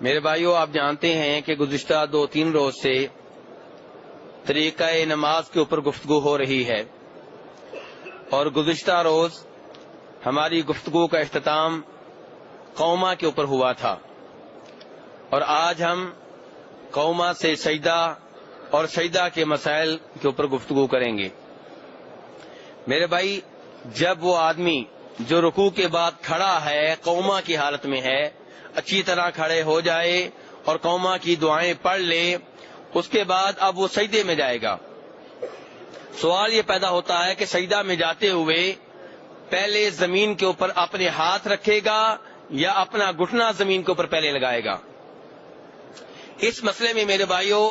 میرے بھائیوں، آپ جانتے ہیں کہ گزشتہ 2-3 روز سے طریقہ نماز کے اوپر گفتگو ہو رہی ہے، اور گزشتہ روز ہماری گفتگو کا اختتام قوما کے اوپر ہوا تھا، اور آج ہم قوما سے سجدہ اور سجدہ کے مسائل کے اوپر گفتگو کریں گے۔ میرے بھائی، جب وہ آدمی جو رکوع کے بعد کھڑا ہے، قوما کی حالت میں ہے، اچھی طرح کھڑے ہو جائے اور قوما کی دعائیں پڑھ لے، اس کے بعد اب وہ سجدے میں جائے گا۔ سوال یہ پیدا ہوتا ہے کہ سجدہ میں جاتے ہوئے پہلے زمین کے اوپر اپنے ہاتھ رکھے گا یا اپنا گھٹنا زمین کے اوپر پہلے لگائے گا؟ اس مسئلے میں میرے بھائیوں،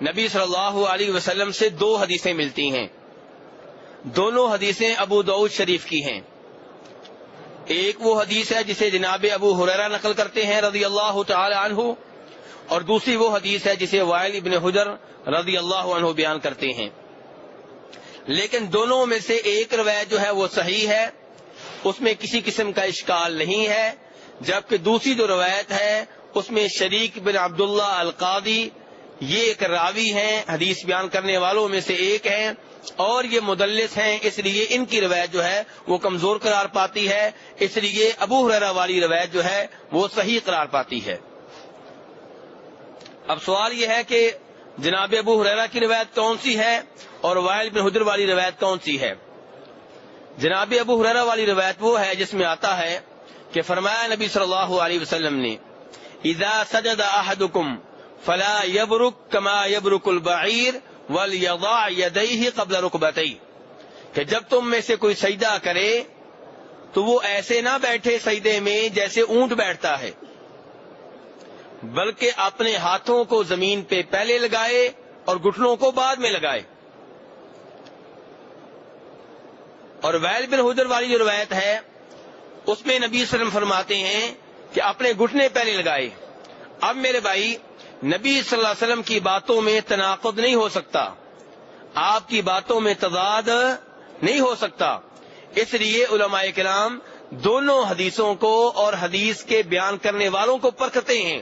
نبی صلی اللہ علیہ وسلم سے 2 حدیثیں ملتی ہیں۔ دونوں حدیثیں ابو داؤد شریف کی ہیں۔ ایک وہ حدیث ہے جسے جناب ابو ہریرہ نقل کرتے ہیں رضی اللہ تعالی عنہ، اور دوسری وہ حدیث ہے جسے وائل ابن حجر رضی اللہ عنہ بیان کرتے ہیں۔ لیکن دونوں میں سے ایک روایت جو ہے وہ صحیح ہے، اس میں کسی قسم کا اشکال نہیں ہے، جبکہ دوسری جو روایت ہے اس میں شریک بن عبداللہ القاضی یہ ایک راوی ہیں، حدیث بیان کرنے والوں میں سے ایک ہیں، اور یہ مدلس ہیں، اس لیے ان کی روایت جو ہے وہ کمزور قرار پاتی ہے، اس لیے ابو ہریرہ والی روایت جو ہے وہ صحیح قرار پاتی ہے۔ اب سوال یہ ہے کہ جناب ابو ہریرہ کی روایت کون سی ہے اور وائل بن حجر والی روایت کون سی ہے؟ جناب ابو ہریرہ والی روایت وہ ہے جس میں آتا ہے کہ فرمایا نبی صلی اللہ علیہ وسلم نے، اذا سجد احدکم فلا یبرک کما یبرک البعیر وَلْيَضَعْ يَدَيْهِ قَبْلَ رُكْبَتَيْهِ، کہ جب تم میں سے کوئی سجدہ کرے تو وہ ایسے نہ بیٹھے سجدے میں جیسے اونٹ بیٹھتا ہے، بلکہ اپنے ہاتھوں کو زمین پہ پہلے لگائے اور گھٹنوں کو بعد میں لگائے۔ اور وائل بن حجر والی جو روایت ہے اس میں نبی صلی اللہ علیہ وسلم فرماتے ہیں کہ اپنے گھٹنے پہلے لگائے۔ اب میرے بھائی، نبی صلی اللہ علیہ وسلم کی باتوں میں تناقض نہیں ہو سکتا، آپ کی باتوں میں تضاد نہیں ہو سکتا، اس لیے علماء کرام دونوں حدیثوں کو اور حدیث کے بیان کرنے والوں کو پرکھتے ہیں،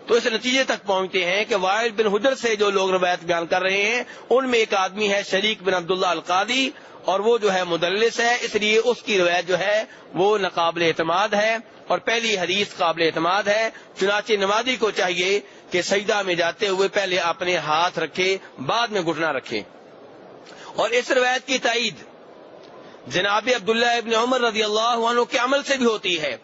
تو اس نتیجے تک پہنچتے ہیں کہ وائل بن حجر سے جو لوگ روایت بیان کر رہے ہیں ان میں ایک آدمی ہے شریک بن عبداللہ القاضی، اور وہ جو ہے مدلس ہے، اس لیے اس کی روایت جو ہے وہ ناقابل اعتماد ہے، اور پہلی حدیث قابل اعتماد ہے۔ چنانچہ نمازی کو چاہیے کہ سجدہ میں جاتے ہوئے پہلے اپنے ہاتھ رکھے، بعد میں گھٹنا رکھے۔ اور اس روایت کی تائید جناب عبداللہ ابن عمر رضی اللہ عنہ کے عمل سے بھی ہوتی ہے۔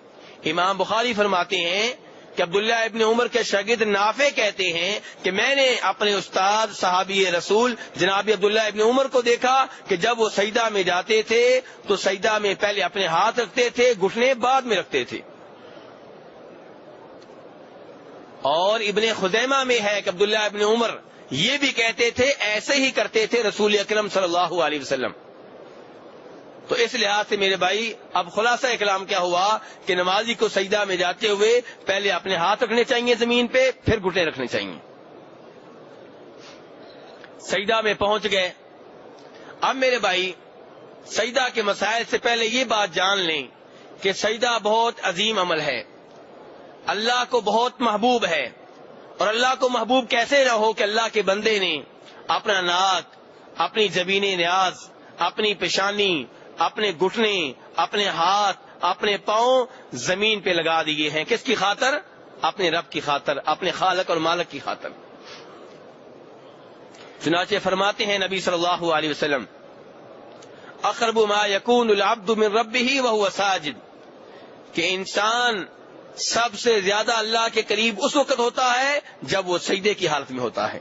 امام بخاری فرماتے ہیں کہ عبداللہ ابن عمر کے شاگرد نافع کہتے ہیں کہ میں نے اپنے استاد صحابی رسول جناب عبداللہ ابن عمر کو دیکھا کہ جب وہ سجدہ میں جاتے تھے تو سجدہ میں پہلے اپنے ہاتھ رکھتے تھے، گھٹنے بعد میں رکھتے تھے۔ اور ابن خزیمہ میں ہے کہ عبداللہ ابن عمر یہ بھی کہتے تھے، ایسے ہی کرتے تھے رسول اکرم صلی اللہ علیہ وسلم۔ تو اس لحاظ سے میرے بھائی، اب خلاصہ کلام کیا ہوا کہ نمازی کو سجدہ میں جاتے ہوئے پہلے اپنے ہاتھ رکھنے چاہیے زمین پہ، پھر گھٹنے رکھنے چاہیے۔ سجدہ میں پہنچ گئے۔ اب میرے بھائی، سجدہ کے مسائل سے پہلے یہ بات جان لیں کہ سجدہ بہت عظیم عمل ہے، اللہ کو بہت محبوب ہے، اور اللہ کو محبوب کیسے نہ ہو کہ اللہ کے بندے نے اپنا ناک، اپنی جبین نیاز، اپنی پیشانی، اپنے گھٹنے، اپنے ہاتھ، اپنے پاؤں زمین پہ لگا دیے ہیں۔ کس کی خاطر؟ اپنے رب کی خاطر، اپنے خالق اور مالک کی خاطر۔ چنانچہ فرماتے ہیں نبی صلی اللہ علیہ وسلم، اقرب ما یکون العبد من ربہ وہو ساجد، کہ انسان سب سے زیادہ اللہ کے قریب اس وقت ہوتا ہے جب وہ سجدے کی حالت میں ہوتا ہے۔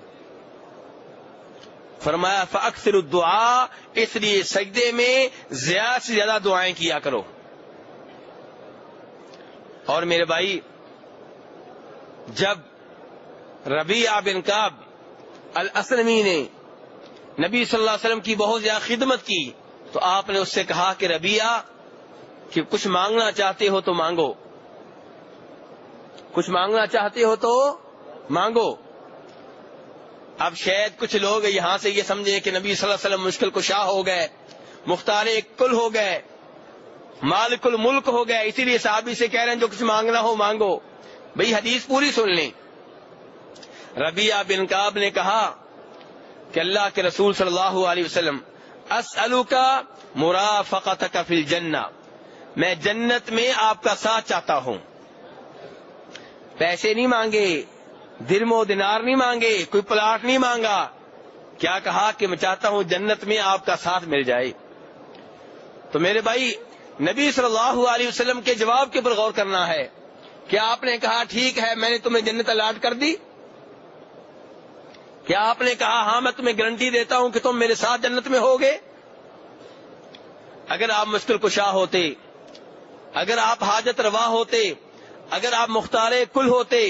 فرمایا فاکثر الدعاء، اس لیے سجدے میں زیادہ سے زیادہ دعائیں کیا کرو۔ اور میرے بھائی، جب ربیعہ بن کعب الاسلمی نے نبی صلی اللہ علیہ وسلم کی بہت زیادہ خدمت کی تو آپ نے اس سے کہا کہ ربیعہ، کہ کچھ مانگنا چاہتے ہو تو مانگو، کچھ مانگنا چاہتے ہو تو مانگو۔ اب شاید کچھ لوگ یہاں سے یہ سمجھیں کہ نبی صلی اللہ علیہ وسلم مشکل کشا ہو گئے، مختار کل ہو گئے، مالک الملک ہو گئے، اسی لیے صحابی سے کہہ رہے ہیں جو کچھ مانگنا ہو مانگو۔ بھئی حدیث پوری سن لیں. ربیعہ بن کعب نے کہا کہ اللہ کے رسول صلی اللہ علیہ وسلم اسألک مرافقتک فی الجنہ، میں جنت میں آپ کا ساتھ چاہتا ہوں. پیسے نہیں مانگے، درم و دینار نہیں مانگے، کوئی پلاٹ نہیں مانگا. کیا کہا کہ میں چاہتا ہوں جنت میں آپ کا ساتھ مل جائے. تو میرے بھائی نبی صلی اللہ علیہ وسلم کے جواب کے اوپر غور کرنا ہے. کیا آپ نے کہا ٹھیک ہے میں نے تمہیں جنت الاٹ کر دی؟ کیا آپ نے کہا ہاں میں تمہیں گارنٹی دیتا ہوں کہ تم میرے ساتھ جنت میں ہوگے؟ اگر آپ مشکل کشا ہوتے، اگر آپ حاجت روا ہوتے، اگر آپ مختار کل ہوتے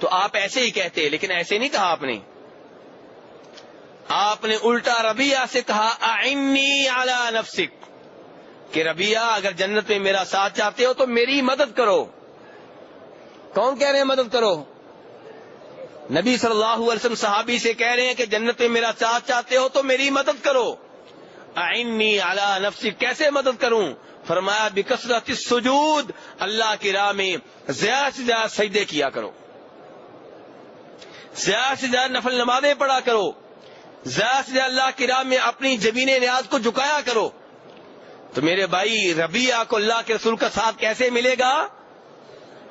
تو آپ ایسے ہی کہتے، لیکن ایسے نہیں کہا آپ نے. آپ نے الٹا ربیعہ سے کہا اعنی علی نفسک، کہ ربیعہ اگر جنت میں میرا ساتھ چاہتے ہو تو میری مدد کرو. کون کہہ رہے ہیں مدد کرو؟ نبی صلی اللہ علیہ وسلم صحابی سے کہہ رہے ہیں کہ جنت میں میرا ساتھ چاہتے ہو تو میری مدد کرو. اعنی علی نفسک، کیسے مدد کروں؟ فرمایا بکثرت السجود، اللہ کی راہ میں زیادہ سے زیادہ سجدے کیا کرو، زیادہ سے زیادہ نفل نمازیں پڑھا کرو، زیادہ سے زیادہ اللہ کی راہ میں اپنی جبین نیاز کو جھکایا کرو. تو میرے بھائی ربیعہ کو اللہ کے رسول کا ساتھ کیسے ملے گا؟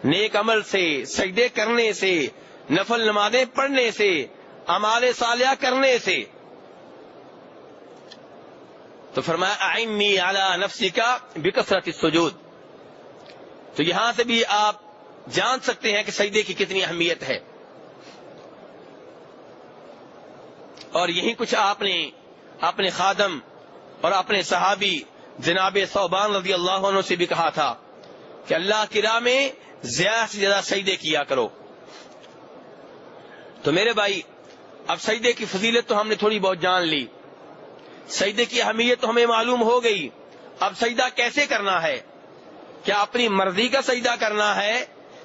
نیک عمل سے، سجدے کرنے سے، نفل نمازیں پڑھنے سے، اعمال صالحہ کرنے سے. تو فرمایا اعنی علی نفسک بکثرت السجود. تو یہاں سے بھی آپ جان سکتے ہیں کہ سجدے کی کتنی اہمیت ہے. اور یہی کچھ آپ نے اپنے خادم اور اپنے صحابی جناب ثوبان رضی اللہ عنہ سے بھی کہا تھا کہ اللہ کی راہ میں زیادہ سے زیادہ سجدے کیا کرو. تو میرے بھائی اب سجدے کی فضیلت تو ہم نے تھوڑی بہت جان لی، سجدے کی اہمیت تو ہمیں معلوم ہو گئی. اب سجدہ کیسے کرنا ہے؟ کیا اپنی مرضی کا سجدہ کرنا ہے،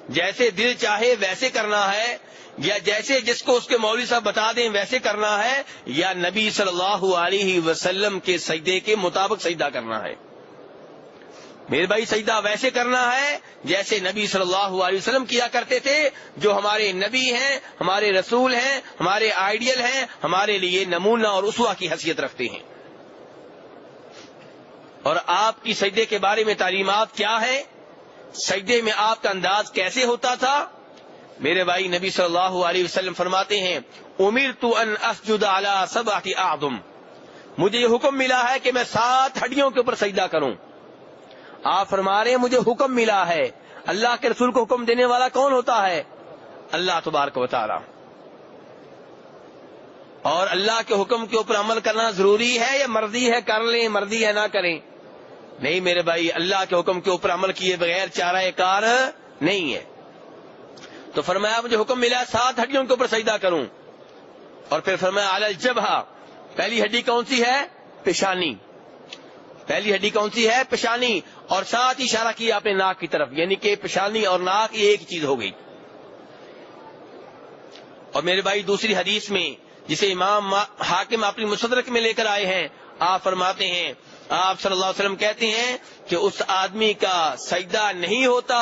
جیسے دل چاہے ویسے کرنا ہے، یا جیسے جس کو اس کے مولوی صاحب بتا دیں ویسے کرنا ہے، یا نبی صلی اللہ علیہ وسلم کے سجدے کے مطابق سجدہ کرنا ہے؟ میرے بھائی سجدہ ویسے کرنا ہے جیسے نبی صلی اللہ علیہ وسلم کیا کرتے تھے، جو ہمارے نبی ہیں، ہمارے رسول ہیں، ہمارے آئیڈیل ہیں، ہمارے لیے نمونہ اور اسوہ کی حیثیت رکھتے ہیں. اور آپ کی سجدے کے بارے میں تعلیمات کیا ہے؟ سجدے میں آپ کا انداز کیسے ہوتا تھا؟ میرے بھائی نبی صلی اللہ علیہ وسلم فرماتے ہیں امرت ان اسجد علی 7 اعظم، مجھے یہ حکم ملا ہے کہ میں 7 ہڈیوں کے اوپر سجدہ کروں. آپ فرما رہے ہیں مجھے حکم ملا ہے. اللہ کے رسول کو حکم دینے والا کون ہوتا ہے؟ اللہ تبارک و تعالی. اور اللہ کے حکم کے اوپر عمل کرنا ضروری ہے یا مرضی ہے کر لیں، مرضی ہے نہ کریں؟ نہیں میرے بھائی، اللہ کے حکم کے اوپر عمل کیے بغیر چارہ کار نہیں ہے. تو فرمایا مجھے حکم ملا 7 ہڈیوں کے اوپر سجدہ کروں. اور پھر فرمایا علی الجبہہ، پہلی ہڈی کون سی ہے؟ پیشانی. پہلی ہڈی کون سی ہے؟ پیشانی. اور ساتھ ہی اشارہ کیا اپنے ناک کی طرف، یعنی کہ پیشانی اور ناک یہ ایک چیز ہو گئی. اور میرے بھائی دوسری حدیث میں جسے امام حاکم اپنی مستدرک میں لے کر آئے ہیں، آپ فرماتے ہیں، آپ صلی اللہ علیہ وسلم کہتے ہیں کہ اس آدمی کا سجدہ نہیں ہوتا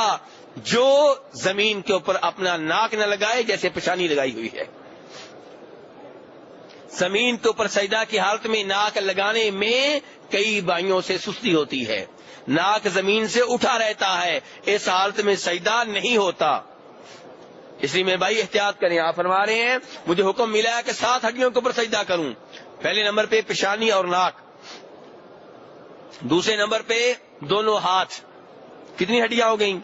جو زمین کے اوپر اپنا ناک نہ لگائے جیسے پیشانی لگائی ہوئی ہے. زمین کے اوپر سجدہ کی حالت میں ناک لگانے میں کئی بھائیوں سے سستی ہوتی ہے، ناک زمین سے اٹھا رہتا ہے، اس حالت میں سجدہ نہیں ہوتا. اس لیے میں بھائی احتیاط کریں. آپ فرما رہے ہیں مجھے حکم ملا ہے کہ 7 ہڈیوں کے اوپر سجدہ کروں. پہلے نمبر پہ پیشانی اور ناک، دوسرے نمبر پہ دونوں ہاتھ. کتنی ہڈیاں ہو گئیں؟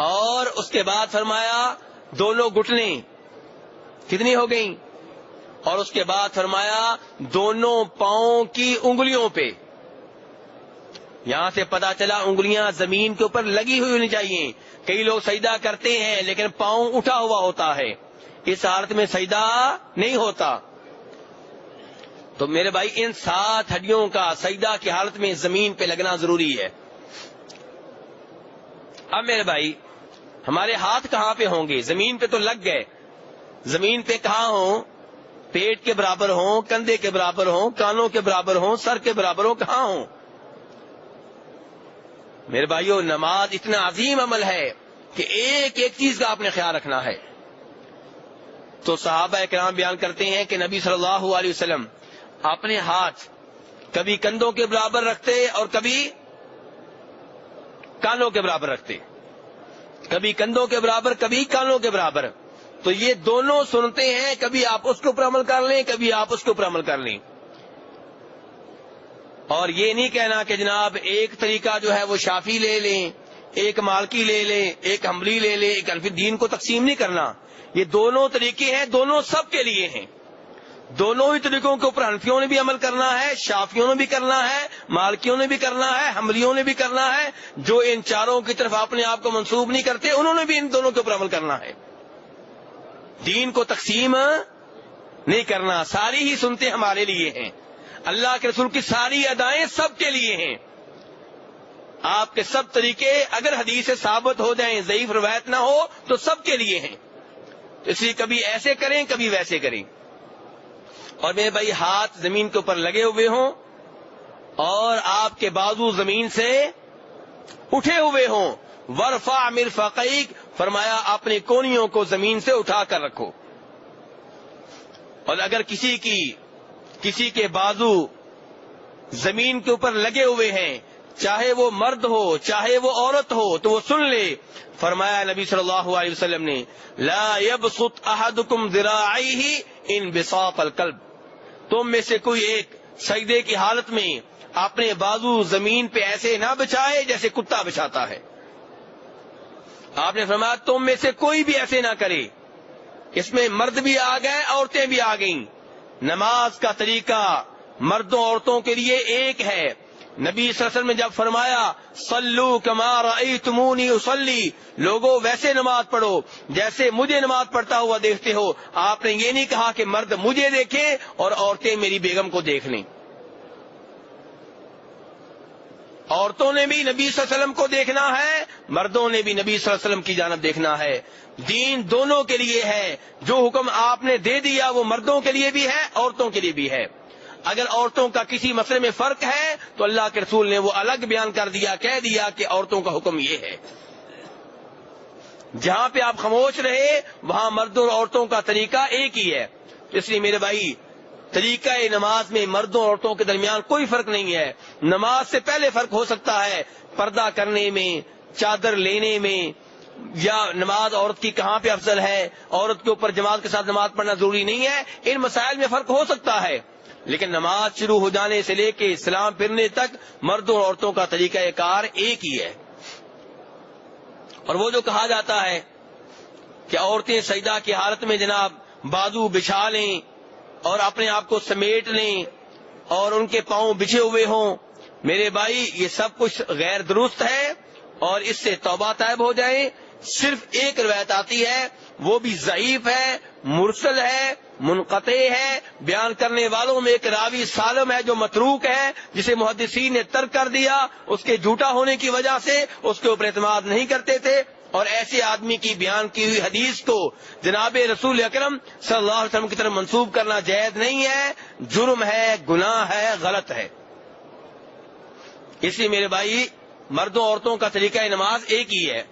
اور اس کے بعد فرمایا دونوں گھٹنے، کتنی ہو گئیں؟ اور اس کے بعد فرمایا دونوں پاؤں کی انگلیوں پہ. یہاں سے پتا چلا انگلیاں زمین کے اوپر لگی ہوئی ہونی چاہیے. کئی لوگ سجدہ کرتے ہیں لیکن پاؤں اٹھا ہوا ہوتا ہے، اس حالت میں سجدہ نہیں ہوتا. تو میرے بھائی ان 7 ہڈیوں کا سجدہ کی حالت میں زمین پہ لگنا ضروری ہے. اب میرے بھائی ہمارے ہاتھ کہاں پہ ہوں گے؟ زمین پہ تو لگ گئے، زمین پہ کہاں ہوں؟ پیٹ کے برابر ہوں، کندھے کے برابر ہوں، کانوں کے برابر ہوں، سر کے برابر ہوں، کہاں ہوں؟ میرے بھائیو نماز اتنا عظیم عمل ہے، کہ ایک ایک چیز کا آپ نے خیال رکھنا ہے. تو صحابہ کرام بیان کرتے ہیں کہ نبی صلی اللہ علیہ وسلم اپنے ہاتھ کبھی کندھوں کے برابر رکھتے اور کبھی کانوں کے برابر رکھتے، کبھی کندھوں کے برابر کبھی کانوں کے برابر. تو یہ دونوں سنتے ہیں، کبھی آپ اس کے اوپر عمل کر لیں کبھی آپ اس کے اوپر عمل کر لیں. اور یہ نہیں کہنا کہ جناب ایک طریقہ جو ہے وہ شافی لے لیں، ایک مالکی لے لیں، ایک حنبلی لے لیں، ایک حنفی. دین کو تقسیم نہیں کرنا. یہ دونوں طریقے ہیں، دونوں سب کے لیے ہیں. دونوں ہی طریقوں کے اوپر حنفیوں نے بھی عمل کرنا ہے، شافیوں نے بھی کرنا ہے، مالکیوں نے بھی کرنا ہے، حنبلیوں نے بھی کرنا ہے. جو ان چاروں کی طرف اپنے آپ کو منسوب نہیں کرتے انہوں نے بھی ان دونوں کے اوپر عمل کرنا ہے. دین کو تقسیم نہیں کرنا. ساری ہی سنتے ہمارے لیے ہیں، اللہ کے رسول کی ساری ادائیں سب کے لیے ہیں. آپ کے سب طریقے اگر حدیث سے ثابت ہو جائیں، ضعیف روایت نہ ہو تو سب کے لیے ہیں. تو اس لیے کبھی ایسے کریں کبھی ویسے کریں. اور میرے بھائی ہاتھ زمین کے اوپر لگے ہوئے ہوں اور آپ کے بازو زمین سے اٹھے ہوئے ہوں. ورفع مرفقیک، فرمایا اپنی کونیوں کو زمین سے اٹھا کر رکھو. اور اگر کسی کے بازو زمین کے اوپر لگے ہوئے ہیں، چاہے وہ مرد ہو چاہے وہ عورت ہو، تو وہ سن لے. فرمایا نبی صلی اللہ علیہ وسلم نے لا يبسط احدكم ذراعيه انبساط الكلب. تم میں سے کوئی ایک سجدے کی حالت میں اپنے بازو زمین پہ ایسے نہ بچھائے جیسے کتا بچھاتا ہے. آپ نے فرمایا تم میں سے کوئی بھی ایسے نہ کرے. اس میں مرد بھی آ گئے عورتیں بھی آ گئیں. نماز کا طریقہ مردوں عورتوں کے لیے ایک ہے. نبی صلی اللہ علیہ وسلم نے جب فرمایا صلو کما رأیتمونی اصلی، لوگوں ویسے نماز پڑھو جیسے مجھے نماز پڑھتا ہوا دیکھتے ہو. آپ نے یہ نہیں کہا کہ مرد مجھے دیکھیں اور عورتیں میری بیگم کو دیکھ لیں. عورتوں نے بھی نبی صلی اللہ علیہ وسلم کو دیکھنا ہے، مردوں نے بھی نبی صلی اللہ علیہ وسلم کی جانب دیکھنا ہے. دین دونوں کے لیے ہے. جو حکم آپ نے دے دیا وہ مردوں کے لیے بھی ہے عورتوں کے لیے بھی ہے. اگر عورتوں کا کسی مسئلے میں فرق ہے تو اللہ کے رسول نے وہ الگ بیان کر دیا، کہہ دیا کہ عورتوں کا حکم یہ ہے. جہاں پہ آپ خاموش رہے وہاں مردوں اور عورتوں کا طریقہ ایک ہی ہے. اس لیے میرے بھائی طریقہ نماز میں مردوں اور عورتوں کے درمیان کوئی فرق نہیں ہے. نماز سے پہلے فرق ہو سکتا ہے پردہ کرنے میں، چادر لینے میں، یا نماز عورت کی کہاں پہ افضل ہے، عورت کے اوپر جماعت کے ساتھ نماز پڑھنا ضروری نہیں ہے. ان مسائل میں فرق ہو سکتا ہے، لیکن نماز شروع ہو جانے سے لے کے سلام پھرنے تک مردوں اور عورتوں کا طریقہ کار ایک ہی ہے. اور وہ جو کہا جاتا ہے کہ عورتیں سجدہ کی حالت میں جناب بازو بچھا لیں اور اپنے آپ کو سمیٹ لیں اور ان کے پاؤں بچھے ہوئے ہوں، میرے بھائی یہ سب کچھ غیر درست ہے اور اس سے توبہ طائب ہو جائیں. صرف ایک روایت آتی ہے، وہ بھی ضعیف ہے، مرسل ہے، منقطع ہے. بیان کرنے والوں میں ایک راوی سالم ہے جو متروک ہے، جسے محدثین نے ترک کر دیا. اس کے جھوٹا ہونے کی وجہ سے اس کے اوپر اعتماد نہیں کرتے تھے. اور ایسے آدمی کی بیان کی ہوئی حدیث کو جناب رسول اکرم صلی اللہ علیہ وسلم کی طرف منسوب کرنا جائز نہیں ہے، جرم ہے، گناہ ہے، غلط ہے. اس لیے میرے بھائی مردوں عورتوں کا طریقہ نماز ایک ہی ہے.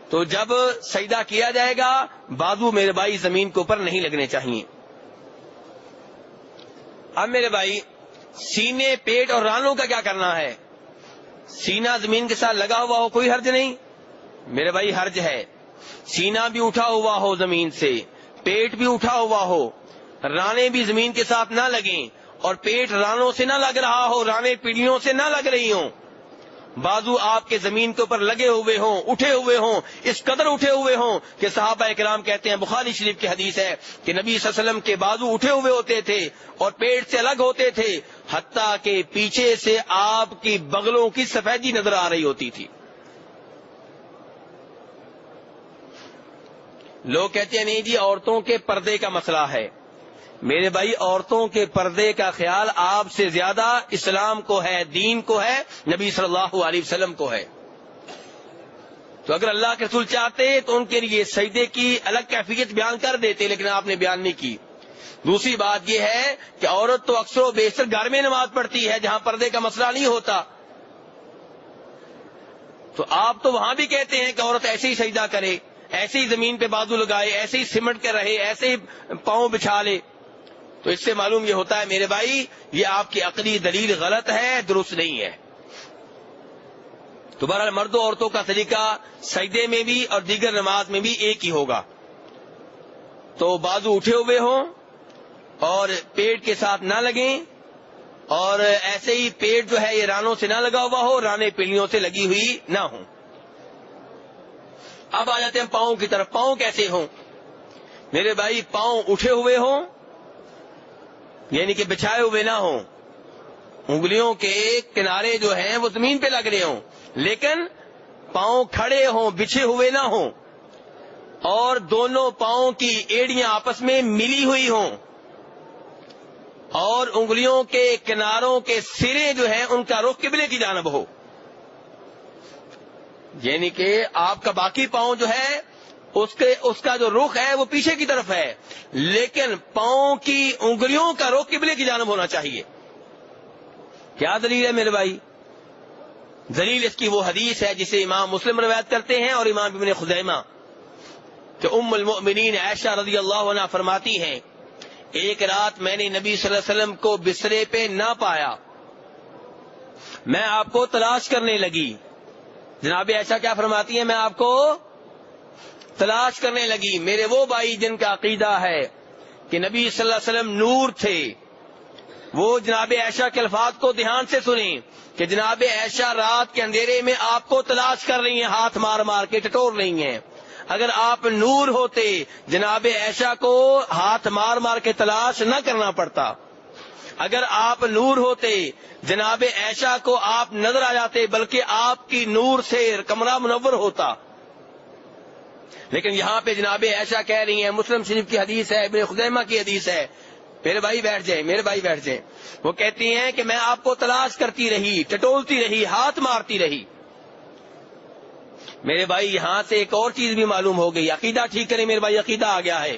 تو جب سجدہ کیا جائے گا بازو میرے بھائی زمین کے اوپر نہیں لگنے چاہیے. اب میرے بھائی سینے، پیٹ اور رانوں کا کیا کرنا ہے؟ سینہ زمین کے ساتھ لگا ہوا ہو کوئی حرج نہیں میرے بھائی. حرج ہے سینہ بھی اٹھا ہوا ہو زمین سے، پیٹ بھی اٹھا ہوا ہو، رانے بھی زمین کے ساتھ نہ لگیں اور پیٹ رانوں سے نہ لگ رہا ہو، رانے پیڑیوں سے نہ لگ رہی ہوں. بازو آپ کے زمین کے اوپر لگے ہوئے ہوں، اٹھے ہوئے ہوں، اس قدر اٹھے ہوئے ہوں کہ صحابہ کرام کہتے ہیں، بخاری شریف کی حدیث ہے کہ نبی صلی اللہ علیہ وسلم کے بازو اٹھے ہوئے ہوتے تھے اور پیٹ سے الگ ہوتے تھے، حتیٰ کہ پیچھے سے آپ کی بغلوں کی سفیدی نظر آ رہی ہوتی تھی. لوگ کہتے ہیں نہیں جی عورتوں کے پردے کا مسئلہ ہے. میرے بھائی عورتوں کے پردے کا خیال آپ سے زیادہ اسلام کو ہے، دین کو ہے، نبی صلی اللہ علیہ وسلم کو ہے. تو اگر اللہ کے رسول چاہتے تو ان کے لیے سجدے کی الگ کیفیت بیان کر دیتے، لیکن آپ نے بیان نہیں کی. دوسری بات یہ ہے کہ عورت تو اکثر و بیشتر گھر میں نماز پڑھتی ہے جہاں پردے کا مسئلہ نہیں ہوتا. تو آپ تو وہاں بھی کہتے ہیں کہ عورت ایسے ہی سجدہ کرے، ایسے ہی زمین پہ بازو لگائے، ایسے ہی سمٹ کے رہے، ایسے ہی پاؤں بچھا لے. تو اس سے معلوم یہ ہوتا ہے میرے بھائی یہ آپ کی عقلی دلیل غلط ہے، درست نہیں ہے. تو بہرحال مردوں عورتوں کا طریقہ سجدے میں بھی اور دیگر نماز میں بھی ایک ہی ہوگا. تو بازو اٹھے ہوئے ہوں اور پیٹ کے ساتھ نہ لگیں، اور ایسے ہی پیٹ جو ہے یہ رانوں سے نہ لگا ہوا ہو، رانے پلیوں سے لگی ہوئی نہ ہوں. اب آ جاتے ہیں پاؤں کی طرف. پاؤں کیسے ہوں میرے بھائی؟ پاؤں اٹھے ہوئے ہوں، یعنی کہ بچھائے ہوئے نہ ہوں، انگلیوں کے کنارے جو ہیں وہ زمین پہ لگ رہے ہوں، لیکن پاؤں کھڑے ہوں، بچھے ہوئے نہ ہوں، اور دونوں پاؤں کی ایڑیاں آپس میں ملی ہوئی ہوں، اور انگلیوں کے کناروں کے سرے جو ہیں ان کا رخ قبلے کی جانب ہو. یعنی کہ آپ کا باقی پاؤں جو ہے اس کا جو رخ ہے وہ پیچھے کی طرف ہے، لیکن پاؤں کی انگلیوں کا رخ قبلے کی جانب ہونا چاہیے. کیا دلیل ہے میرے بھائی؟ دلیل اس کی وہ حدیث ہے جسے امام مسلم روایت کرتے ہیں اور امام ابن خزیمہ، کہ ام المؤمنین عائشہ رضی اللہ عنہا فرماتی ہیں ایک رات میں نے نبی صلی اللہ علیہ وسلم کو بسترے پہ نہ پایا، میں آپ کو تلاش کرنے لگی. جناب عائشہ کیا فرماتی ہیں؟ میں آپ کو تلاش کرنے لگی. میرے وہ بھائی جن کا عقیدہ ہے کہ نبی صلی اللہ علیہ وسلم نور تھے، وہ جناب عائشہ کے الفاظ کو دھیان سے سنیں کہ جناب عائشہ رات کے اندھیرے میں آپ کو تلاش کر رہی ہیں، ہاتھ مار مار کے ٹٹور رہی ہیں. اگر آپ نور ہوتے جناب عائشہ کو ہاتھ مار مار کے تلاش نہ کرنا پڑتا. اگر آپ نور ہوتے جناب عائشہ کو آپ نظر آ جاتے، بلکہ آپ کی نور سے کمرہ منور ہوتا. لیکن یہاں پہ جناب عائشہ کہہ رہی ہیں، مسلم شریف کی حدیث ہے، ابن خزیمہ کی حدیث ہے، میرے بھائی بیٹھ جائیں. وہ کہتی ہیں کہ میں آپ کو تلاش کرتی رہی، ٹٹولتی رہی، ہاتھ مارتی رہی. میرے بھائی یہاں سے ایک اور چیز بھی معلوم ہو گئی. عقیدہ ٹھیک کریں میرے بھائی، عقیدہ آ گیا ہے.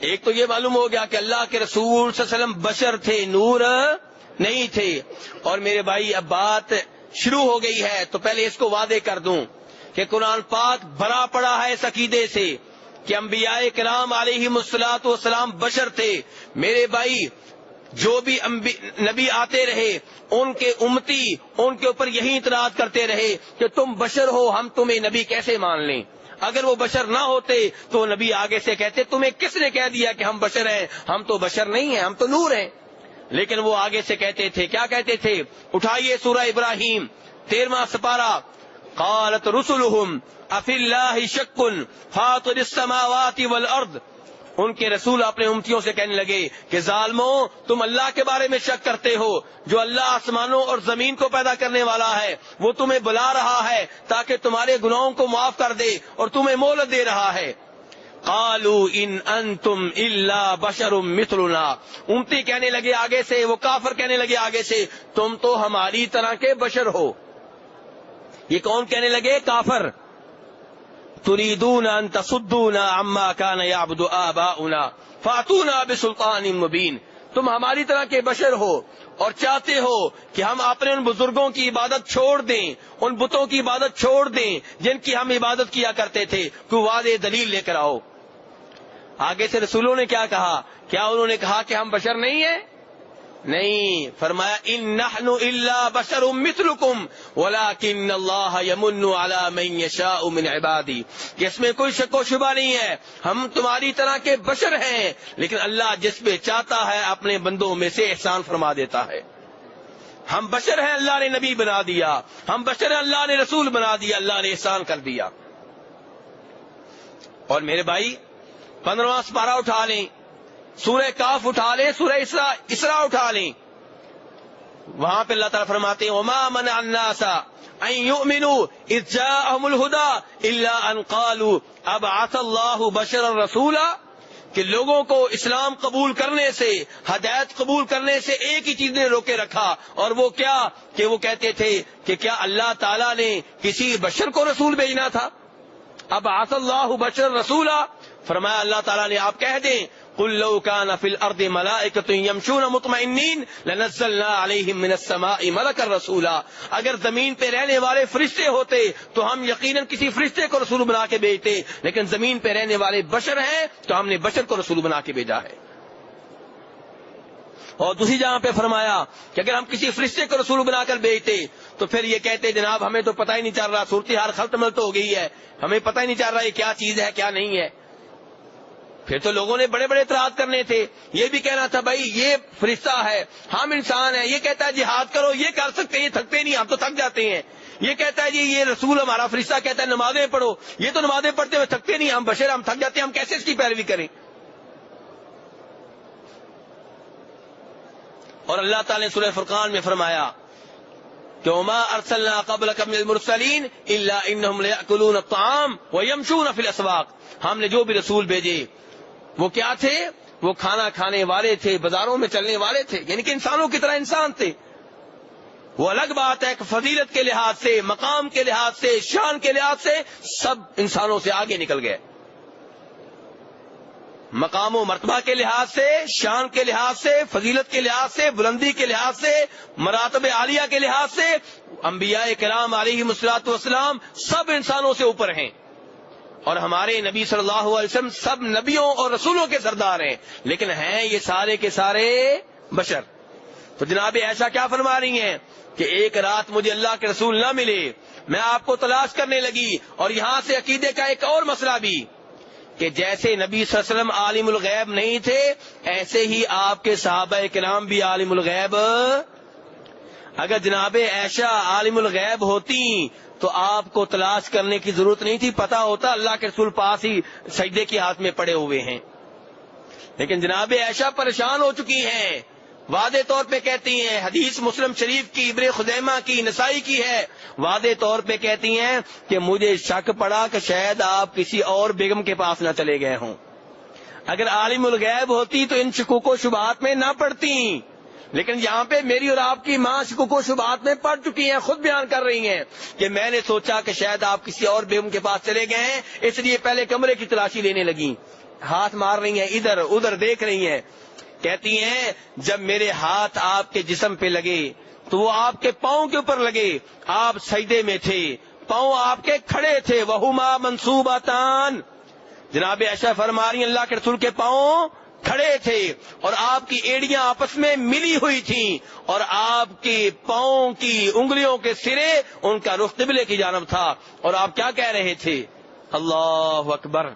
ایک تو یہ معلوم ہو گیا کہ اللہ کے رسول صلی اللہ علیہ وسلم بشر تھے، نور نہیں تھے. اور میرے بھائی اب بات شروع ہو گئی ہے تو پہلے اس کو واضح کر دوں کہ قرآن پاک بھرا پڑا ہے اس عقیدے سے کہ انبیاء کرام علیہم الصلوۃ والسلام بشر تھے. میرے بھائی جو بھی نبی آتے رہے ان کے امتی ان کے اوپر یہی اعتراض کرتے رہے کہ تم بشر ہو، ہم تمہیں نبی کیسے مان لیں؟ اگر وہ بشر نہ ہوتے تو نبی آگے سے کہتے تمہیں کس نے کہہ دیا کہ ہم بشر ہیں؟ ہم تو بشر نہیں ہیں، ہم تو نور ہیں. لیکن وہ آگے سے کہتے تھے، کیا کہتے تھے؟ اٹھائیے سورہ ابراہیم 13واں سپارہ. قالت رسلهم افی اللہ شک فاطر السماوات والارض. ان کے رسول اپنے امتیوں سے کہنے لگے کہ ظالموں، تم اللہ کے بارے میں شک کرتے ہو، جو اللہ آسمانوں اور زمین کو پیدا کرنے والا ہے وہ تمہیں بلا رہا ہے تاکہ تمہارے گناہوں کو معاف کر دے اور تمہیں مہلت دے رہا ہے. قالوا ان انتم الا بشر مثلنا. امتی کہنے لگے آگے سے، وہ کافر کہنے لگے آگے سے، تم تو ہماری طرح کے بشر ہو. یہ کون کہنے لگے؟ کافر. تريدون ان تصدونا عما كان يعبد آباؤنا فاتونا بسلطان مبين. تم ہماری طرح کے بشر ہو اور چاہتے ہو کہ ہم اپنے ان بزرگوں کی عبادت چھوڑ دیں، ان بتوں کی عبادت چھوڑ دیں جن کی ہم عبادت کیا کرتے تھے. کوئی واضح دلیل لے کر آؤ. آگے سے رسولوں نے کیا کہا؟ کیا انہوں نے کہا کہ ہم بشر نہیں ہیں؟ نہیں، فرمایا ان نحن الا بشر مثلکم ولکن اللہ یمن علی من یشاء من عبادی. کہ اس میں کوئی شک و شبہ نہیں ہے، ہم تمہاری طرح کے بشر ہیں، لیکن اللہ جس پہ چاہتا ہے اپنے بندوں میں سے احسان فرما دیتا ہے. ہم بشر ہیں، اللہ نے نبی بنا دیا. ہم بشر ہیں، اللہ نے رسول بنا دیا، اللہ نے احسان کر دیا. اور میرے بھائی 15واں سپارہ اٹھا لیں، سورہ کاف اٹھا لیں، سورہ اسراء اٹھا لیں. وہاں پہ اللہ تعالیٰ فرماتے ہیں وما منع الناس ان يؤمنوا اذ جاءهم الهدى الا ان قالوا ابعث الله بشرا رسولا. کہ لوگوں کو اسلام قبول کرنے سے، ہدایت قبول کرنے سے ایک ہی چیز نے روکے رکھا، اور وہ کیا؟ کہ وہ کہتے تھے کہ کیا اللہ تعالیٰ نے کسی بشر کو رسول بھیجنا تھا؟ ابعث اللہ بشرا رسولا. فرمایا اللہ تعالیٰ نے، آپ کہہ دیں قل لو كان في الارض ملائکۃ یمشون مطمئنین لنزلنا علیہم من السماء ملکا رسولا. اگر زمین پہ رہنے والے فرشتے ہوتے تو ہم یقیناً کسی فرشتے کو رسول بنا کے بھیجتے، لیکن زمین پہ رہنے والے بشر ہیں تو ہم نے بشر کو رسول بنا کے بھیجا ہے. اور دوسری جگہ پہ فرمایا کہ اگر ہم کسی فرشتے کو رسول بنا کر بھیجتے تو پھر یہ کہتے جناب ہمیں تو پتہ ہی نہیں چل رہا، صورتحال خلط ملط ہو گئی ہے، ہمیں پتہ ہی نہیں چل رہا یہ کیا چیز ہے کیا نہیں ہے. پھر تو لوگوں نے بڑے بڑے اعتراض کرنے تھے. یہ بھی کہنا تھا بھائی یہ فرشتہ ہے، ہم انسان ہیں، یہ کہتا ہے جہاد کرو، یہ کر سکتے ہیں، یہ تھکتے نہیں، ہم تو تھک جاتے ہیں. یہ کہتا ہے جی یہ رسول ہمارا فرشتہ کہتا ہے نمازیں پڑھو، یہ تو نمازیں پڑھتے ہوئے تھکتے نہیں، ہم بشر ہم تھک جاتے ہیں، ہم کیسے اس کی پیروی کریں. اور اللہ تعالی نے سورہ فرقان میں فرمایا کہ وما ارسلنا قبلک من المرسلین الا انہم لیأکلون الطعام ویمشون فی الاسواق. ہم نے جو بھی رسول بھیجے وہ کیا تھے؟ وہ کھانا کھانے والے تھے، بازاروں میں چلنے والے تھے، یعنی کہ انسانوں کی طرح انسان تھے. وہ الگ بات ہے کہ فضیلت کے لحاظ سے، مقام کے لحاظ سے، شان کے لحاظ سے سب انسانوں سے آگے نکل گئے. مقام و مرتبہ کے لحاظ سے، شان کے لحاظ سے، فضیلت کے لحاظ سے، بلندی کے لحاظ سے، مراتب عالیہ کے لحاظ سے انبیاء کرام علیہم الصلوۃ والسلام سب انسانوں سے اوپر ہیں. اور ہمارے نبی صلی اللہ علیہ وسلم سب نبیوں اور رسولوں کے سردار ہیں، لیکن ہیں یہ سارے کے سارے بشر. تو جناب عائشہ کیا فرما رہی ہیں کہ ایک رات مجھے اللہ کے رسول نہ ملے، میں آپ کو تلاش کرنے لگی. اور یہاں سے عقیدے کا ایک اور مسئلہ بھی کہ جیسے نبی صلی اللہ علیہ وسلم عالم الغیب نہیں تھے، ایسے ہی آپ کے صحابہ کرام بھی عالم الغیب. اگر جناب عائشہ عالم الغیب ہوتی تو آپ کو تلاش کرنے کی ضرورت نہیں تھی، پتا ہوتا اللہ کے رسول پاس ہی سجدے کے ہاتھ میں پڑے ہوئے ہیں. لیکن جناب عائشہ پریشان ہو چکی ہیں، واضح طور پہ کہتی ہیں، حدیث مسلم شریف کی، ابن خزیمہ کی، نسائی کی ہے، واضح طور پہ کہتی ہیں کہ مجھے شک پڑا کہ شاید آپ کسی اور بیگم کے پاس نہ چلے گئے ہوں. اگر عالم الغیب ہوتی تو ان شکوک و شبہات میں نہ پڑتی، لیکن یہاں پہ میری اور آپ کی ماں شکوک و شبہات میں پڑ چکی ہیں، خود بیان کر رہی ہیں کہ میں نے سوچا کہ شاید آپ کسی اور بیگم کے پاس چلے گئے ہیں، اس لیے پہلے کمرے کی تلاشی لینے لگی. ہاتھ مار رہی ہیں، ادھر ادھر دیکھ رہی ہیں. کہتی ہیں جب میرے ہاتھ آپ کے جسم پہ لگے تو وہ آپ کے پاؤں کے اوپر لگے، آپ سجدے میں تھے، پاؤں آپ کے کھڑے تھے. وہما منصوبتان. جناب عائشہ فرما رہی ہیں اللہ کے رسول کے پاؤں کھڑے تھے اور آپ کی ایڑیاں آپس میں ملی ہوئی تھیں، اور آپ کے پاؤں کی انگلیوں کے سرے ان کا رخ قبلے کی جانب تھا. اور آپ کیا کہہ رہے تھے؟ اللہ اکبر.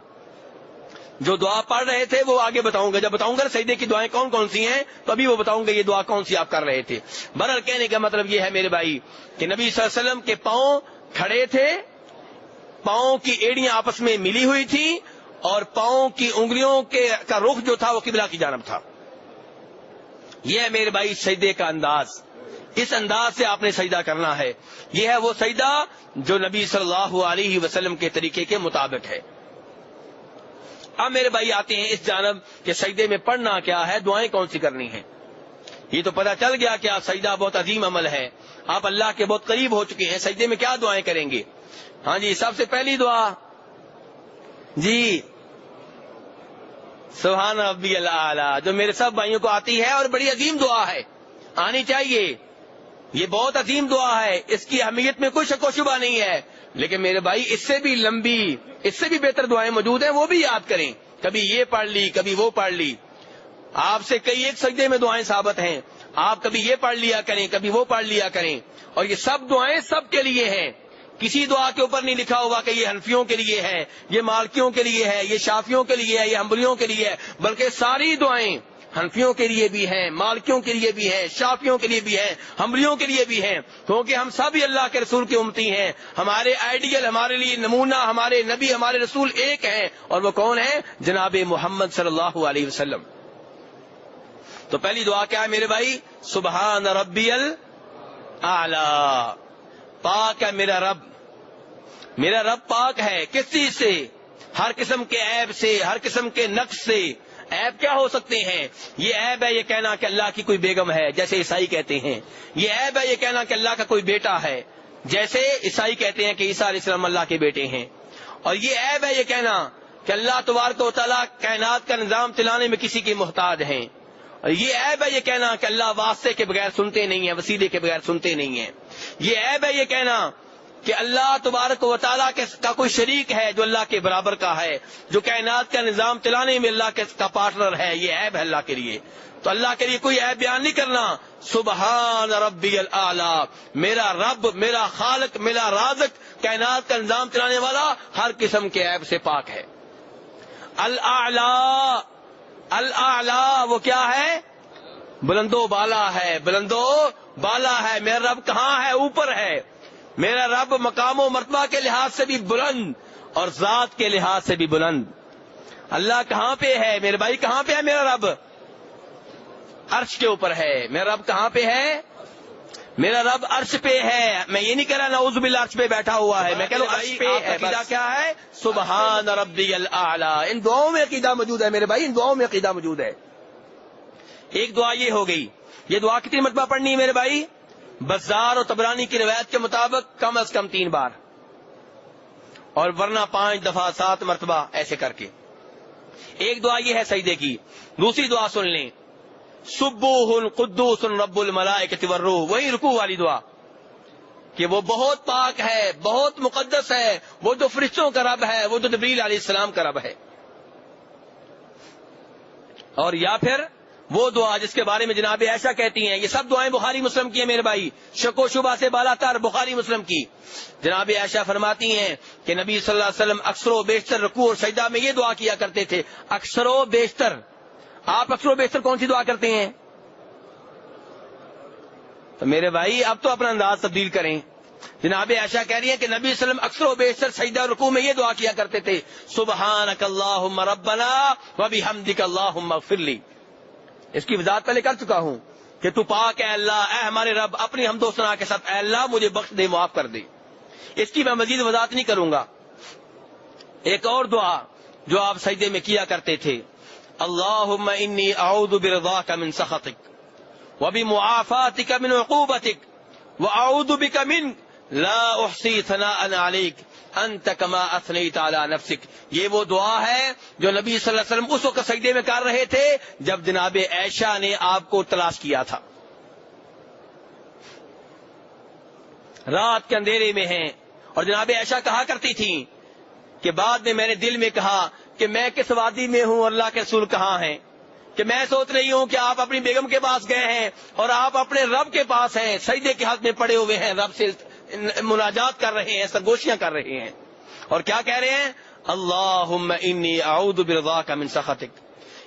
جو دعا پڑھ رہے تھے وہ آگے بتاؤں گا، جب بتاؤں گا سجدے کی دعائیں کون کون سی ہیں تو ابھی وہ بتاؤں گا یہ دعا کون سی آپ کر رہے تھے. بہرحال کہنے کا مطلب یہ ہے میرے بھائی کہ نبی صلی اللہ علیہ وسلم کے پاؤں کھڑے تھے، پاؤں کی ایڑیاں آپس میں ملی ہوئی تھی، اور پاؤں کی انگلیوں کا رخ جو تھا وہ قبلہ کی جانب تھا. یہ ہے میرے بھائی سجدے کا انداز. اس انداز سے آپ نے سجدہ کرنا ہے. یہ ہے وہ سجدہ جو نبی صلی اللہ علیہ وسلم کے طریقے کے مطابق ہے. اب میرے بھائی آتے ہیں اس جانب کہ سجدے میں پڑھنا کیا ہے، دعائیں کون سی کرنی ہیں. یہ تو پتہ چل گیا کہ سجدہ بہت عظیم عمل ہے، آپ اللہ کے بہت قریب ہو چکے ہیں. سجدے میں کیا دعائیں کریں گے؟ ہاں جی، سب سے پہلی دعا جی سبحان ربی الاعلی، جو میرے سب بھائیوں کو آتی ہے اور بڑی عظیم دعا ہے، آنی چاہیے. یہ بہت عظیم دعا ہے، اس کی اہمیت میں کوئی شک و شبہ نہیں ہے. لیکن میرے بھائی اس سے بھی لمبی، اس سے بھی بہتر دعائیں موجود ہیں، وہ بھی یاد کریں. کبھی یہ پڑھ لی، کبھی وہ پڑھ لی. آپ سے کئی ایک سجدے میں دعائیں ثابت ہیں، آپ کبھی یہ پڑھ لیا کریں، کبھی وہ پڑھ لیا کریں. اور یہ سب دعائیں سب کے لیے ہیں. کسی دعا کے اوپر نہیں لکھا ہوا کہ یہ حنفیوں کے لیے ہے، یہ مالکیوں کے لیے ہے، یہ شافیوں کے لیے ہے، یہ حنبلیوں کے لیے ہے، بلکہ ساری دعائیں حنفیوں کے لیے بھی ہیں، مالکیوں کے لیے بھی ہیں، شافیوں کے لیے بھی ہیں، حنبلیوں کے لیے بھی ہیں. کیونکہ ہم سب ہی اللہ کے رسول کے امتی ہیں. ہمارے آئیڈیل، ہمارے لیے نمونہ، ہمارے نبی، ہمارے رسول ایک ہیں، اور وہ کون ہیں؟ جناب محمد صلی اللہ علیہ وسلم. تو پہلی دعا کیا ہے میرے بھائی؟ سبحان ربی الاعلی. پاک ہے میرا رب، میرا رب پاک ہے. کس چیز سے؟ ہر قسم کے عیب سے، ہر قسم کے نقص سے. عیب کیا ہو سکتے ہیں؟ یہ عیب ہے یہ کہنا کہ اللہ کی کوئی بیگم ہے، جیسے عیسائی کہتے ہیں. یہ عیب ہے یہ کہنا کہ اللہ کا کوئی بیٹا ہے، جیسے عیسائی کہتے ہیں کہ عیسیٰ علیہ السلام اللہ کے بیٹے ہیں. اور یہ عیب ہے یہ کہنا کہ اللہ تبارک و تعالیٰ کائنات کا نظام چلانے میں کسی کی محتاج ہیں. اور یہ عیب ہے یہ کہنا کہ اللہ واسطے کے بغیر سنتے نہیں ہیں, وسیلے کے بغیر سنتے نہیں ہیں. یہ عیب ہے یہ کہنا کہ اللہ تبارک و تعالیٰ کا کوئی شریک ہے جو اللہ کے برابر کا ہے, جو کائنات کا نظام چلانے میں اللہ کا پارٹنر ہے. یہ عیب ہے اللہ کے لیے. تو اللہ کے لیے کوئی عیب بیان نہیں کرنا. سبحان ربی الاعلیٰ, میرا رب, میرا خالق, میرا رازق, کائنات کا نظام چلانے والا ہر قسم کے عیب سے پاک ہے. الاعلیٰ, الاعلیٰ وہ کیا ہے؟ بلند و بالا ہے, بلند و بالا ہے. میرا رب کہاں ہے؟ اوپر ہے. میرا رب مقام و مرتبہ کے لحاظ سے بھی بلند اور ذات کے لحاظ سے بھی بلند. اللہ کہاں پہ ہے میرے بھائی؟ کہاں پہ ہے میرا رب؟ عرش کے اوپر ہے. میرا رب کہاں پہ ہے؟ میرا رب عرش پہ ہے. میں یہ نہیں کہہ رہا نعوذ باللہ عرش پہ بیٹھا ہوا ہے, میں کہہ رہا ہوں عرش پہ ہے. عقیدہ کیا ہے؟ سبحان ربی الاعلیٰ. ان دعاؤں میں عقیدہ موجود ہے میرے بھائی, ان دعاؤں میں عقیدہ موجود ہے. ایک دعا یہ ہو گئی. یہ دعا کتنی مرتبہ پڑھنی ہے میرے بھائی؟ بزار اور طبرانی کی روایت کے مطابق کم از کم 3 بار, اور ورنہ 5 دفعہ 7 مرتبہ ایسے کر کے. ایک دعا یہ ہے سجدے کی. دوسری دعا سن لیں, سبوح قدوس رب الملائکۃ والروح, وہی رکوع والی دعا کہ وہ بہت پاک ہے, بہت مقدس ہے, وہ جو فرشتوں کا رب ہے, وہ جو جبریل علیہ السلام کا رب ہے. اور یا پھر وہ دعا جس کے بارے میں جناب عائشہ کہتی ہیں, یہ سب دعائیں بخاری مسلم کی ہیں میرے بھائی, شک و شبہ سے بالا تر بخاری مسلم کی. جناب عائشہ فرماتی ہیں کہ نبی صلی اللہ علیہ وسلم اکثر و بیشتر رکوع اور سجدہ میں یہ دعا کیا کرتے تھے. اکثر و بیشتر, آپ اکثر و بیشتر کون سی دعا کرتے ہیں؟ تو میرے بھائی اب تو اپنا انداز تبدیل کریں. جناب عائشہ کہہ رہی ہیں کہ نبی صلی اللہ علیہ وسلم اکثر و بیشتر سجدہ اور رکوع میں یہ دعا کیا کرتے تھے, سبحانک اللہم ربنا وبحمدک اللہم اغفر لی. اس کی وضاحت پہلے کر چکا ہوں کہ تو پاک ہے اللہ, اے ہمارے رب, اپنی حمد و ثنا کے ساتھ اے اللہ مجھے بخش دے, معاف کر دے. اس کی میں مزید وضاحت نہیں کروں گا. ایک اور دعا جو آپ سجدے میں کیا کرتے تھے, اللہم انی اعوذ برضاک من سخطک وبمعافاتک من عقوبتک واعوذ بک من لا احصی ثناء علیک انت کما اثنیت علی نفسک. یہ وہ دعا ہے جو نبی صلی اللہ علیہ وسلم اس وقت سجدے میں کر رہے تھے جب جناب عائشہ نے آپ کو تلاش کیا تھا. رات کے اندھیرے میں ہیں, اور جناب عائشہ کہا کرتی تھیں کہ بعد میں نے دل میں کہا کہ میں کس وادی میں ہوں, اللہ کے رسول کہاں ہیں, کہ میں سوچ رہی ہوں کہ آپ اپنی بیگم کے پاس گئے ہیں اور آپ اپنے رب کے پاس ہیں, سجدے کے حالت میں پڑے ہوئے ہیں, رب سے مناجات کر رہے ہیں, سرگوشیاں کر رہے ہیں. اور کیا کہہ رہے ہیں؟ اللہم انی اعوذ برضاک من سخطک,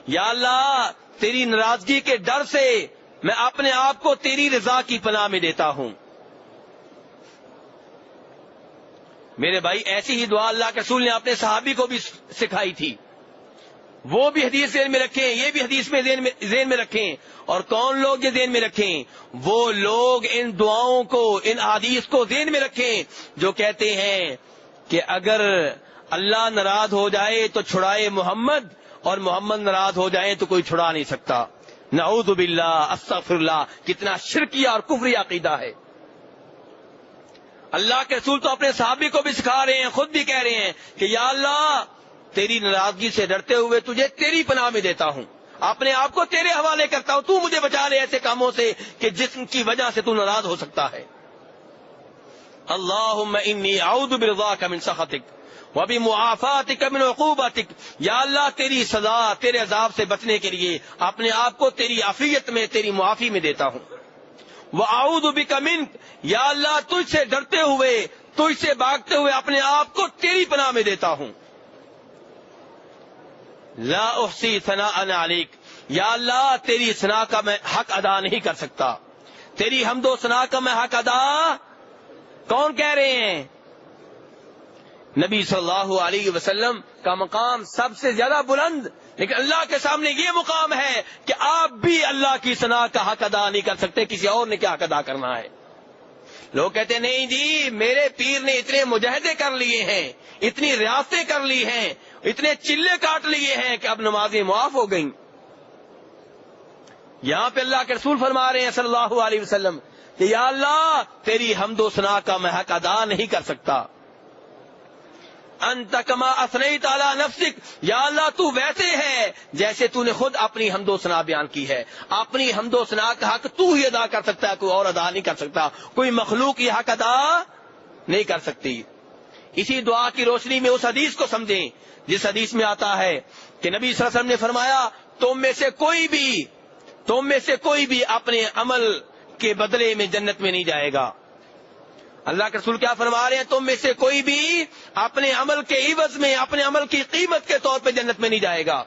یا اللہ تیری ناراضگی کے ڈر سے میں اپنے آپ کو تیری رضا کی پناہ میں دیتا ہوں. میرے بھائی ایسی ہی دعا اللہ کے رسول نے اپنے صحابی کو بھی سکھائی تھی. وہ بھی حدیث ذہن میں رکھیں, یہ بھی حدیث میں ذہن میں رکھیں. اور کون لوگ یہ ذہن میں رکھیں؟ وہ لوگ ان دعاؤں کو, ان احادیث کو ذہن میں رکھیں جو کہتے ہیں کہ اگر اللہ ناراض ہو جائے تو چھڑائے محمد, اور محمد ناراض ہو جائے تو کوئی چھڑا نہیں سکتا. نعوذ باللہ, استغفر اللہ. کتنا شرکیہ اور کفری عقیدہ ہے. اللہ کے رسول تو اپنے صحابی کو بھی سکھا رہے ہیں, خود بھی کہہ رہے ہیں کہ یا اللہ تیری ناراضگی سے ڈرتے ہوئے تجھے تیری پناہ میں دیتا ہوں, اپنے آپ کو تیرے حوالے کرتا ہوں, تو مجھے بچا لے ایسے کاموں سے کہ جس کی وجہ سے تو ناراض ہو سکتا ہے. اللہم انی اعوذ برضاک من سخطک وبمعافاتک من عقوبتک, یا اللہ تیری سزا, تیرے عذاب سے بچنے کے لیے اپنے آپ کو تیری عافیت میں, تیری معافی میں دیتا ہوں. واعوذ بک منک, یا اللہ تجھ سے ڈرتے ہوئے, تجھ سے بھاگتے ہوئے اپنے آپ کو تیری پناہ میں دیتا ہوں. لا احصی ثناء علیک, یا اللہ تیری ثنا کا میں حق ادا نہیں کر سکتا, تیری حمد و ثنا کا میں حق ادا. کون کہہ رہے ہیں؟ نبی صلی اللہ علیہ وسلم کا مقام سب سے زیادہ بلند, لیکن اللہ کے سامنے یہ مقام ہے کہ آپ بھی اللہ کی ثنا کا حق ادا نہیں کر سکتے, کسی اور نے کیا حق ادا کرنا ہے. لوگ کہتے ہیں نہیں جی میرے پیر نے اتنے مجاہدے کر لیے ہیں, اتنی ریاستیں کر لی ہیں, اتنے چلے کاٹ لیے ہیں کہ اب نمازیں معاف ہو گئیں. یہاں پہ اللہ کے رسول فرما رہے ہیں صلی اللہ علیہ وسلم کہ یا اللہ تیری حمد و ثنا کا میں حق ادا نہیں کر سکتا. انت کما اثنیت علی نفسک، یا اللہ تو ویسے ہے جیسے تو نے خود اپنی حمد و ثنا بیان کی ہے. اپنی حمد و ثنا کا حق تو ہی ادا کر سکتا ہے، کوئی اور ادا نہیں کر سکتا، کوئی مخلوق یہ حق ادا نہیں کر سکتی. اسی دعا کی روشنی میں اس حدیث کو سمجھیں جس حدیث میں آتا ہے کہ نبی صلی اللہ علیہ وسلم نے فرمایا تم میں سے کوئی بھی اپنے عمل کے بدلے میں جنت میں نہیں جائے گا. اللہ کے رسول کیا فرما رہے ہیں؟ تم میں سے کوئی بھی اپنے عمل کے عوض میں، اپنے عمل کی قیمت کے طور پہ جنت میں نہیں جائے گا.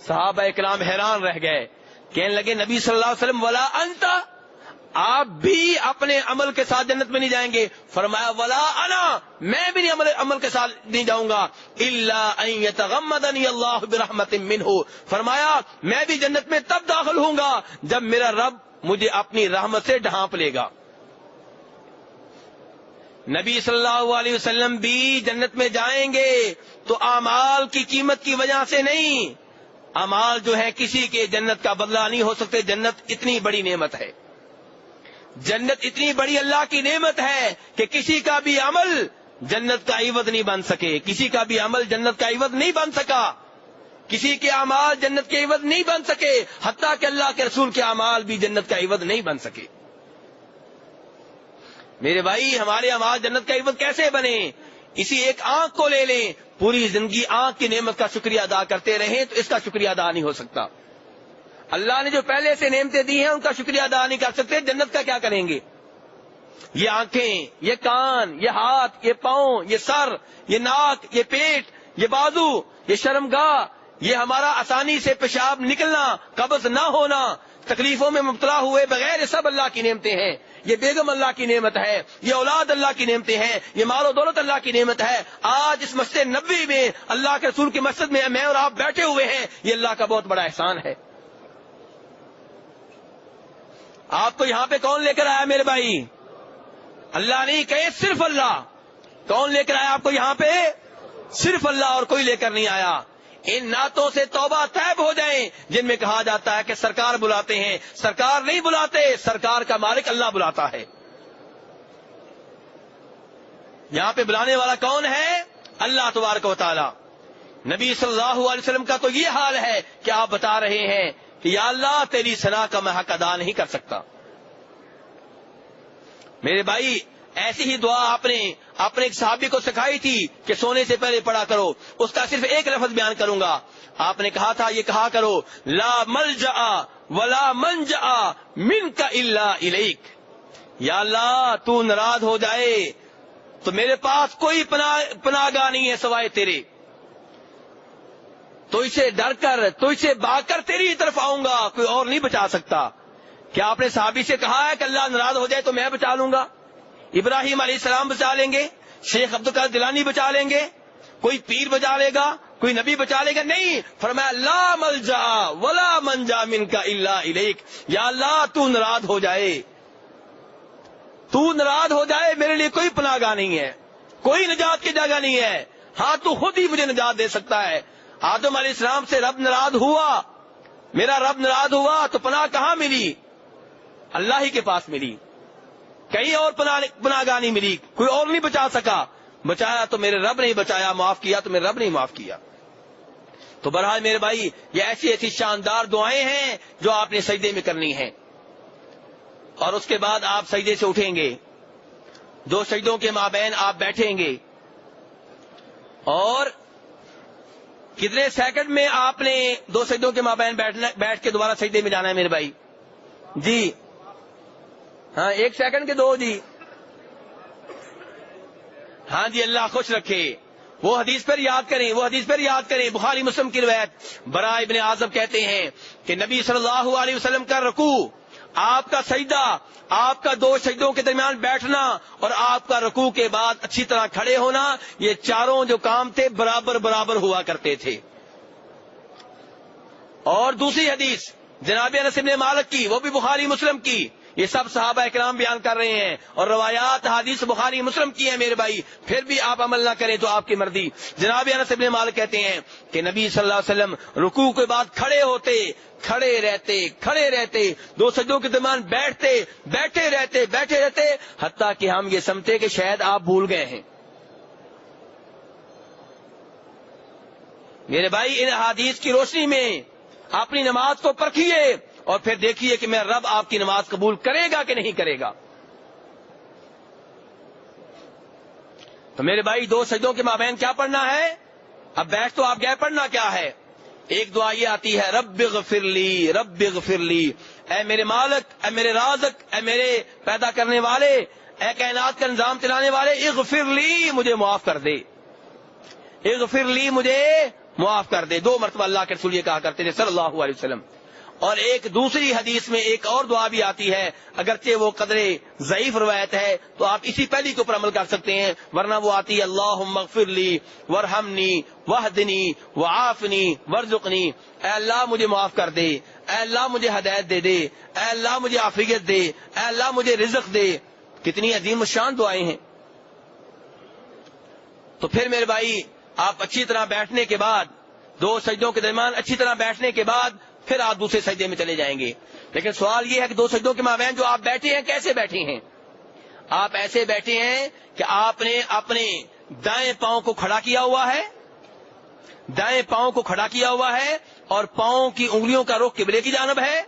صحابہ کرام حیران رہ گئے، کہنے لگے نبی صلی اللہ علیہ وسلم ولا انت، آپ بھی اپنے عمل کے ساتھ جنت میں نہیں جائیں گے؟ فرمایا ولا انا، میں بھی عمل کے ساتھ نہیں جاؤں گا، الا ان یتغمدنی اللہ برحمت منہ، فرمایا میں بھی جنت میں تب داخل ہوں گا جب میرا رب مجھے اپنی رحمت سے ڈھانپ لے گا. نبی صلی اللہ علیہ وسلم بھی جنت میں جائیں گے تو اعمال کی قیمت کی وجہ سے نہیں. اعمال جو ہے کسی کے جنت کا بدلہ نہیں ہو سکتے. جنت اتنی بڑی نعمت ہے، جنت اتنی بڑی اللہ کی نعمت ہے کہ کسی کا بھی عمل جنت کا عوض نہیں بن سکے، کسی کا بھی عمل جنت کا عوض نہیں بن سکا، کسی کے اعمال جنت کے عوض نہیں بن سکے، حتیٰ کہ اللہ کے رسول کے اعمال بھی جنت کا عوض نہیں بن سکے. میرے بھائی ہمارے اعمال جنت کا عوض کیسے بنے؟ اسی ایک آنکھ کو لے لیں، پوری زندگی آنکھ کی نعمت کا شکریہ ادا کرتے رہیں تو اس کا شکریہ ادا نہیں ہو سکتا. اللہ نے جو پہلے سے نعمتیں دی ہیں ان کا شکریہ ادا نہیں کر سکتے، جنت کا کیا کریں گے؟ یہ آنکھیں، یہ کان، یہ ہاتھ، یہ پاؤں، یہ سر، یہ ناک، یہ پیٹ، یہ بازو، یہ شرمگاہ، یہ ہمارا آسانی سے پیشاب نکلنا، قبض نہ ہونا، تکلیفوں میں مبتلا ہوئے بغیر، سب اللہ کی نعمتیں ہیں. یہ بیگم اللہ کی نعمت ہے، یہ اولاد اللہ کی نعمتیں ہیں، یہ مال و دولت اللہ کی نعمت ہے. آج اس مسجد نبوی میں اللہ کے رسول کی مسجد میں میں اور آپ بیٹھے ہوئے ہیں، یہ اللہ کا بہت بڑا احسان ہے. آپ کو یہاں پہ کون لے کر آیا میرے بھائی؟ اللہ نہیں، کہے صرف اللہ. کون لے کر آیا آپ کو یہاں پہ؟ صرف اللہ، اور کوئی لے کر نہیں آیا. ان نعتوں سے توبہ طیب ہو جائیں جن میں کہا جاتا ہے کہ سرکار بلاتے ہیں. سرکار نہیں بلاتے، سرکار کا مالک اللہ بلاتا ہے. یہاں پہ بلانے والا کون ہے؟ اللہ تبارک و تعالی. نبی صلی اللہ علیہ وسلم کا تو یہ حال ہے کہ آپ بتا رہے ہیں کہ یا اللہ تیری ثنا کا میں حق ادا نہیں کر سکتا. میرے بھائی ایسی ہی دعا آپ نے اپنے ایک صحابی کو سکھائی تھی کہ سونے سے پہلے پڑھا کرو. اس کا صرف ایک لفظ بیان کروں گا. آپ نے کہا تھا یہ کہا کرو لا ملجا ولا منجا منک الا الیک. یا اللہ تو ناراض ہو جائے تو میرے پاس کوئی پناہ گاہ نہیں ہے سوائے تیرے. تو اسے ڈر کر، تو اسے بھاگ کر تیری طرف آؤں گا، کوئی اور نہیں بچا سکتا. کیا آپ نے صحابی سے کہا ہے کہ اللہ ناراض ہو جائے تو میں بچا لوں گا؟ ابراہیم علیہ السلام بچا لیں گے، شیخ عبد القادر جیلانی بچا لیں گے، کوئی پیر بچا لے گا، کوئی نبی بچا لے گا؟ نہیں. فرمایا لا ملجا ولا منجا منک الا الیک. یا اللہ تو ناراض ہو جائے، تو ناراض ہو جائے میرے لیے کوئی پناہ گاہ نہیں ہے، کوئی نجات کی جگہ نہیں ہے. ہاں تو خود ہی مجھے نجات دے سکتا ہے. آدم علیہ السلام سے رب ناراض ہوا، میرا رب ناراض ہوا تو پناہ کہاں ملی؟ اللہ ہی کے پاس ملی. کہیں اور پناہ گاہ نہیں ملی، کوئی اور نہیں بچا سکا. بچایا تو میرے رب نے بچایا، معاف کیا تو میرے رب نے معاف کیا. تو بہرحال میرے بھائی یہ ایسی ایسی شاندار دعائیں ہیں جو آپ نے سجدے میں کرنی ہیں. اور اس کے بعد آپ سجدے سے اٹھیں گے، دو سجدوں کے مابین آپ بیٹھیں گے، اور کتنے سیکنڈ میں آپ نے دو سجدوں کے مابین بیٹھ کے دوبارہ سجدے میں جانا ہے میرے بھائی؟ جی ہاں 1 سیکنڈ کے 2 جی. ہاں جی اللہ خوش رکھے. وہ حدیث پر یاد کریں، وہ حدیث پر یاد کریں. بخاری مسلم کی روایت، برا ابن عازب کہتے ہیں کہ نبی صلی اللہ علیہ وسلم کا رکوع، آپ کا سجدہ، آپ کا 2 سجدوں کے درمیان بیٹھنا اور آپ کا رکوع کے بعد اچھی طرح کھڑے ہونا، یہ چاروں جو کام تھے برابر برابر ہوا کرتے تھے. اور دوسری حدیث جناب انس بن مالک کی، وہ بھی بخاری مسلم کی. یہ سب صحابہ کرام بیان کر رہے ہیں اور روایات حدیث بخاری مسلم کی ہیں میرے بھائی. پھر بھی آپ عمل نہ کریں تو آپ کی مرضی. جناب انس بن مالک کہتے ہیں کہ نبی صلی اللہ علیہ وسلم رکوع کے بعد کھڑے ہوتے، کھڑے رہتے 2 سجدوں کے درمیان بیٹھے رہتے حتیٰ کہ ہم یہ سمجھتے کہ شاید آپ بھول گئے ہیں. میرے بھائی، ان احادیث کی روشنی میں اپنی نماز کو پرکھیے اور پھر دیکھیے کہ میرا رب آپ کی نماز قبول کرے گا کہ نہیں کرے گا۔ تو میرے بھائی، 2 سجدوں کے مابین کیا پڑھنا ہے؟ اب بیٹھ تو آپ گئے، پڑھنا کیا ہے؟ ایک دعا یہ آتی ہے، رب اغفر لی، رب اغفر لی، اے میرے مالک، اے میرے رازق، اے میرے پیدا کرنے والے، اے کائنات کا نظام چلانے والے، اغفر لی، مجھے معاف کر دے، اغفر لی، مجھے معاف کر دے۔ 2 مرتبہ اللہ کے رسول یہ کہا کرتے تھے صلی اللہ علیہ وسلم۔ اور ایک دوسری حدیث میں ایک اور دعا بھی آتی ہے، اگرچہ وہ قدر ضعیف روایت ہے تو آپ اسی پہلی کے اوپر عمل کر سکتے ہیں، ورنہ وہ آتی ہے، اللہم اغفر لی وارحمنی واہدنی وعافنی وارزقنی، اے اللہ مجھے معاف کر دے، اے اللہ مجھے ہدایت دے دے، اے اللہ مجھے عافیت دے، اے اللہ مجھے رزق دے۔ کتنی عظیم الشان دعائیں ہیں۔ تو پھر میرے بھائی، آپ اچھی طرح بیٹھنے کے بعد، 2 سجدوں کے درمیان اچھی طرح بیٹھنے کے بعد پھر آپ دوسرے سجدے میں چلے جائیں گے۔ لیکن سوال یہ ہے کہ 2 سجدوں کے مابین جو آپ بیٹھے ہیں کیسے بیٹھے ہیں؟ آپ ایسے بیٹھے ہیں کہ آپ نے اپنے دائیں پاؤں کو کھڑا کیا ہوا ہے، دائیں پاؤں کو کھڑا کیا ہوا ہے اور پاؤں کی انگلیوں کا رخ قبلے کی جانب ہے،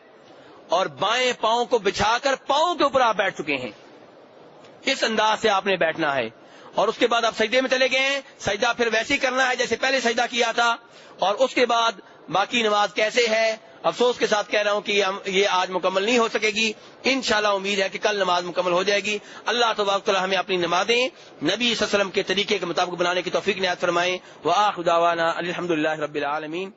اور بائیں پاؤں کو بچھا کر پاؤں کے اوپر آپ بیٹھ چکے ہیں۔ اس انداز سے آپ نے بیٹھنا ہے، اور اس کے بعد آپ سجدے میں چلے گئے ہیں۔ سجدہ پھر ویسے ہی کرنا ہے جیسے پہلے سجدہ کیا تھا، اور اس کے بعد باقی نماز کیسے ہے، افسوس کے ساتھ کہہ رہا ہوں کہ یہ آج مکمل نہیں ہو سکے گی، انشاءاللہ امید ہے کہ کل نماز مکمل ہو جائے گی۔ اللہ تبارک و تعالی ہمیں اپنی نمازیں نبی صلی اللہ علیہ وسلم کے طریقے کے مطابق بنانے کی توفیق عنایت فرمائیں۔ وآخر دعوانا الحمدللہ رب العالمین۔